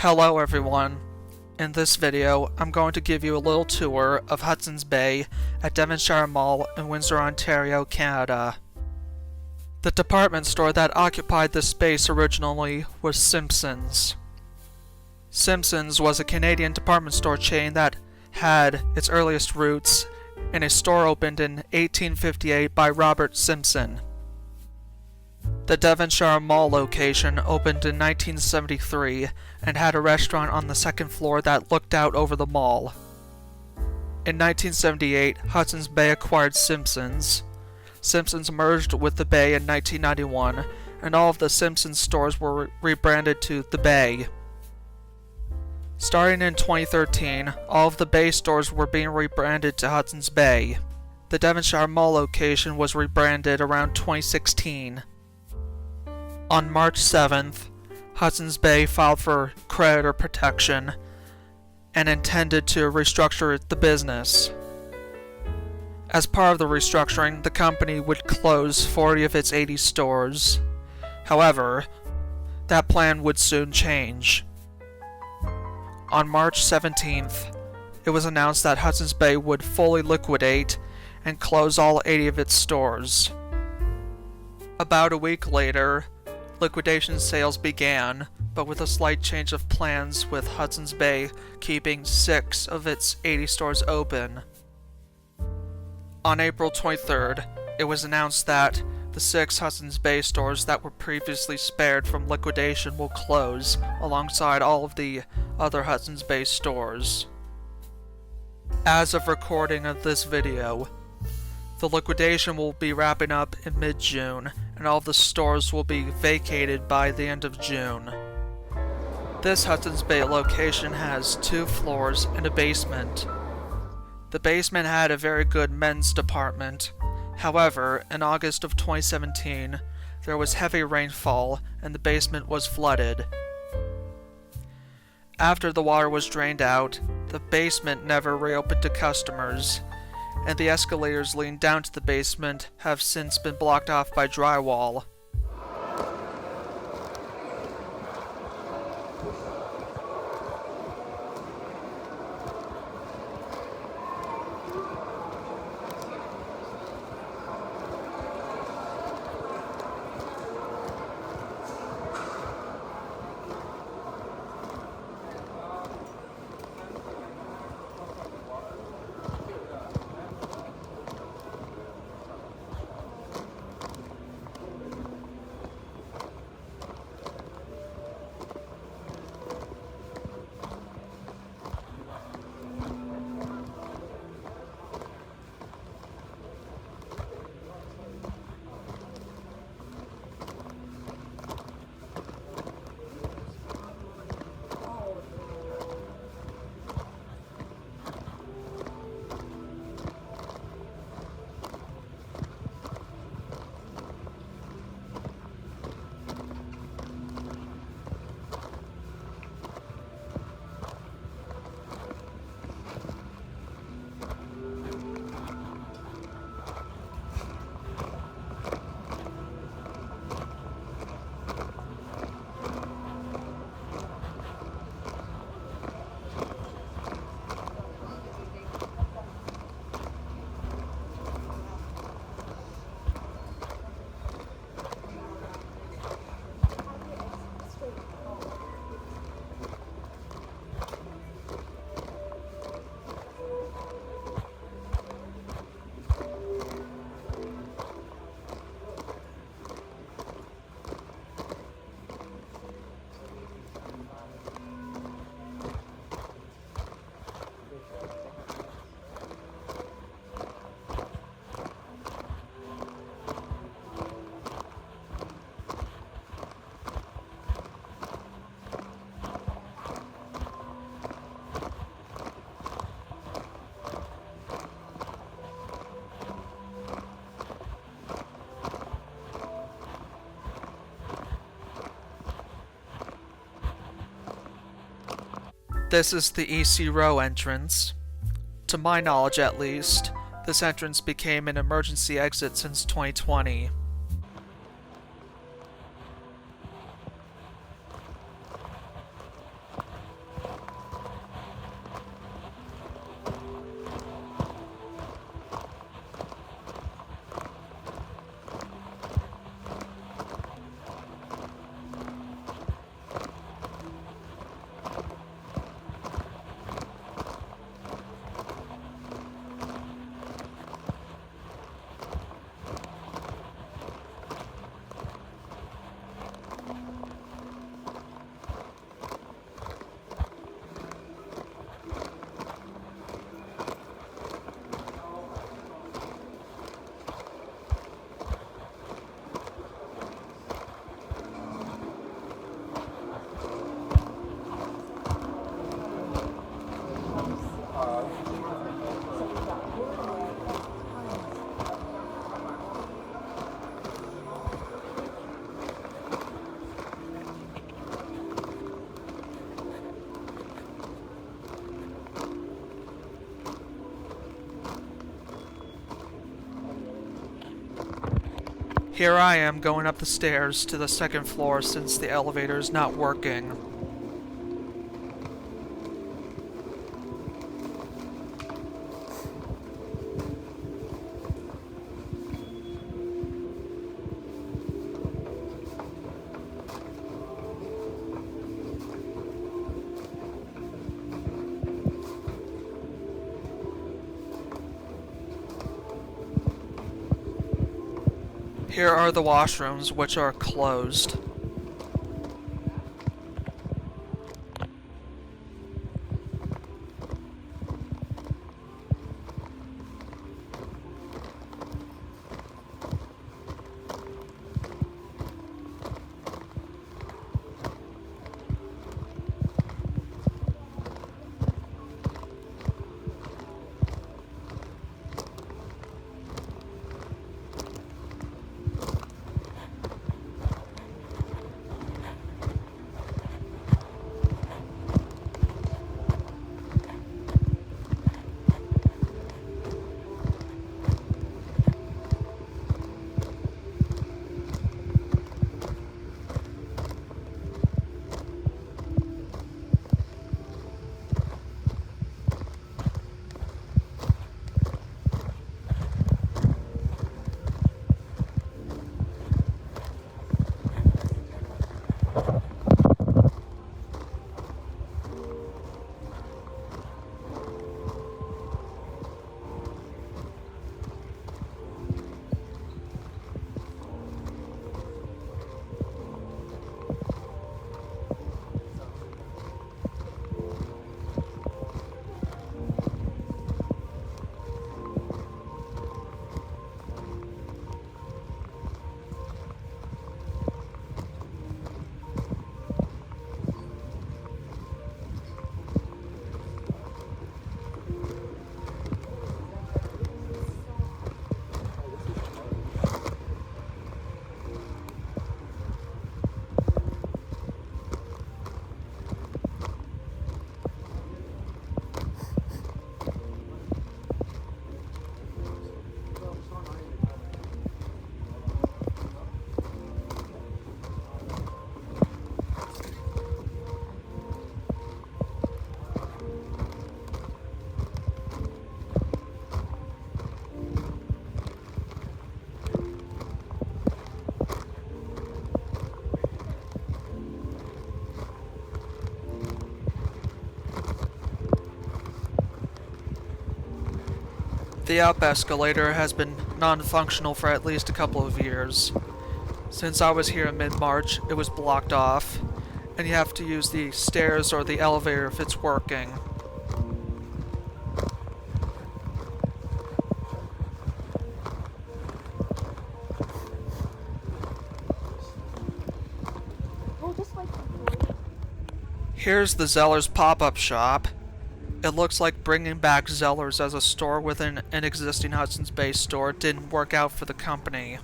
Hello everyone. In this video, I'm going to give you a little tour of Hudson's Bay at Devonshire Mall in Windsor, Ontario, Canada. The department store that occupied this space originally was Simpsons. Simpsons was a Canadian department store chain that had its earliest roots in a store opened in 1858 by Robert Simpson. The Devonshire Mall location opened in 1973 and had a restaurant on the second floor that looked out over the mall. In 1978, Hudson's Bay acquired Simpsons. Simpsons merged with the Bay in 1991, and all of the Simpsons stores were rebranded to the Bay. Starting in 2013, all of the Bay stores were being rebranded to Hudson's Bay. The Devonshire Mall location was rebranded around 2016. On March 7th, Hudson's Bay filed for creditor protection and intended to restructure the business. As part of the restructuring, the company would close 40 of its 80 stores. However, that plan would soon change. On March 17th, it was announced that Hudson's Bay would fully liquidate and close all 80 of its stores. About a week later, liquidation sales began, but with a slight change of plans, with Hudson's Bay keeping 6 of its 80 stores open. On April 23rd, it was announced that the 6 Hudson's Bay stores that were previously spared from liquidation will close, alongside all of the other Hudson's Bay stores. As of recording of this video, the liquidation will be wrapping up in mid-June, and all of the stores will be vacated by the end of June. This Hudson's Bay location has 2 floors and a basement. The basement had a very good men's department. However, in August of 2017, there was heavy rainfall and the basement was flooded. After the water was drained out, the basement never reopened to customers, and the escalators leading down to the basement have since been blocked off by drywall. This is the EC Row entrance. To my knowledge at least, this entrance became an emergency exit since 2020. Here I am going up the stairs to the second floor since the elevator is not working. Here are the washrooms, which are closed. The up escalator has been non-functional for at least a couple of years. Since I was here in mid-March, it was blocked off, and you have to use the stairs or the elevator if it's working. Here's the Zeller's pop-up shop. It looks like bringing back Zeller's as a store within an existing Hudson's Bay store didn't work out for the company.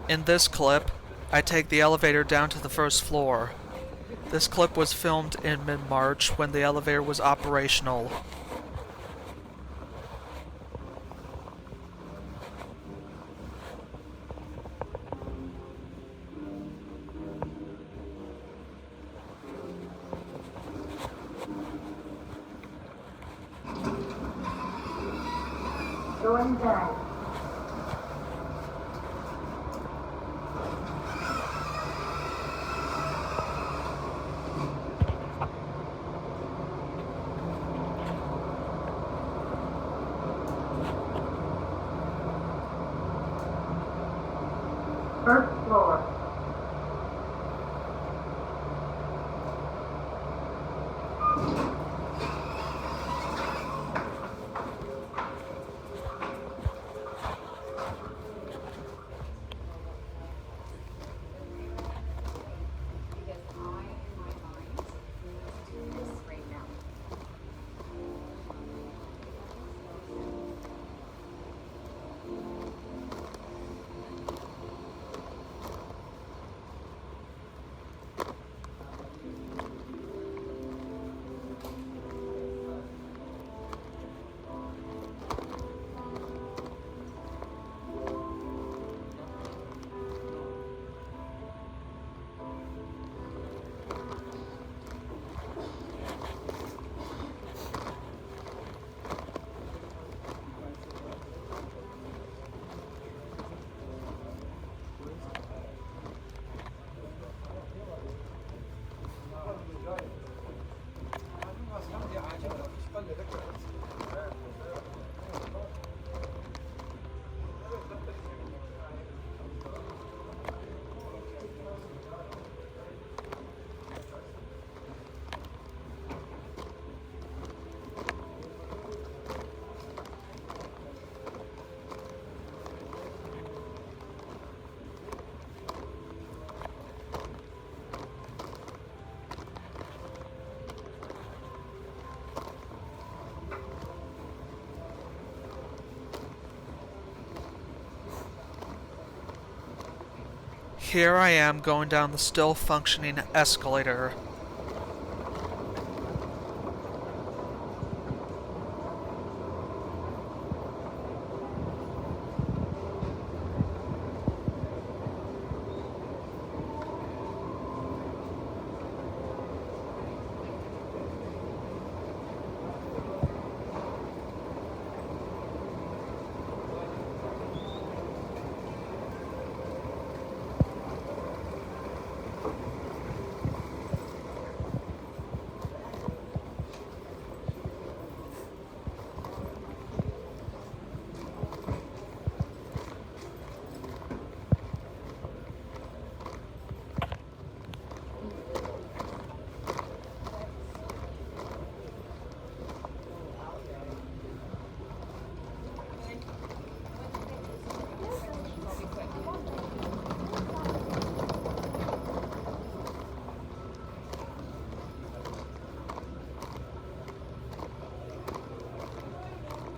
In this clip, I take the elevator down to the first floor. This clip was filmed in mid-March when the elevator was operational. Going down. First floor. Because I, in my mind, need to do this right now. Here I am going down the still functioning escalator.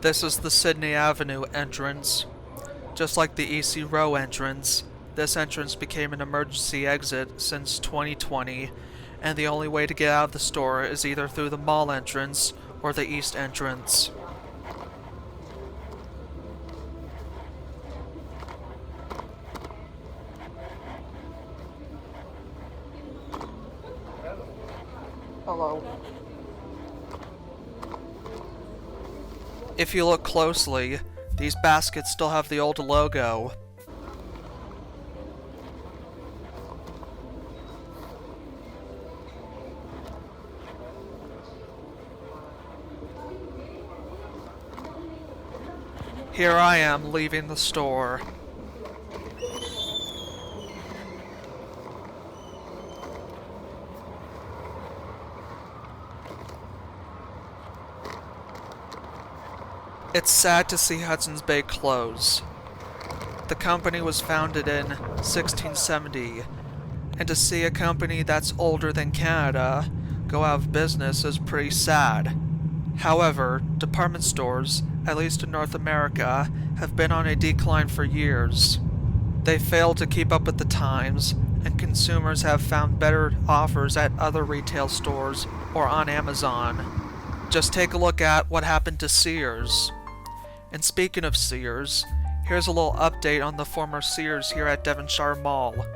This is the Sydney Avenue entrance. Just like the EC Row entrance, this entrance became an emergency exit since 2020, and the only way to get out of the store is either through the mall entrance or the east entrance. Hello. If you look closely, these baskets still have the old logo. Here I am leaving the store. It's sad to see Hudson's Bay close. The company was founded in 1670, and to see a company that's older than Canada go out of business is pretty sad. However, department stores, at least in North America, have been on a decline for years. They failed to keep up with the times, and consumers have found better offers at other retail stores or on Amazon. Just take a look at what happened to Sears. And speaking of Sears, here's a little update on the former Sears here at Devonshire Mall.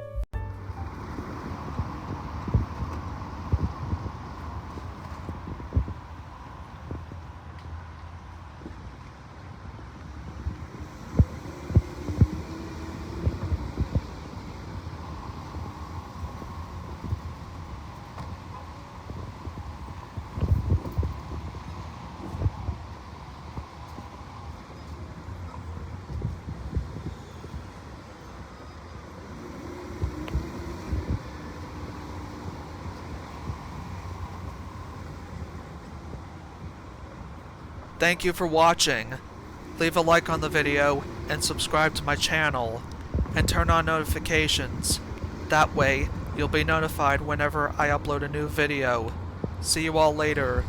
Thank you for watching. Leave a like on the video and subscribe to my channel, and turn on notifications. That way, you'll be notified whenever I upload a new video. See you all later.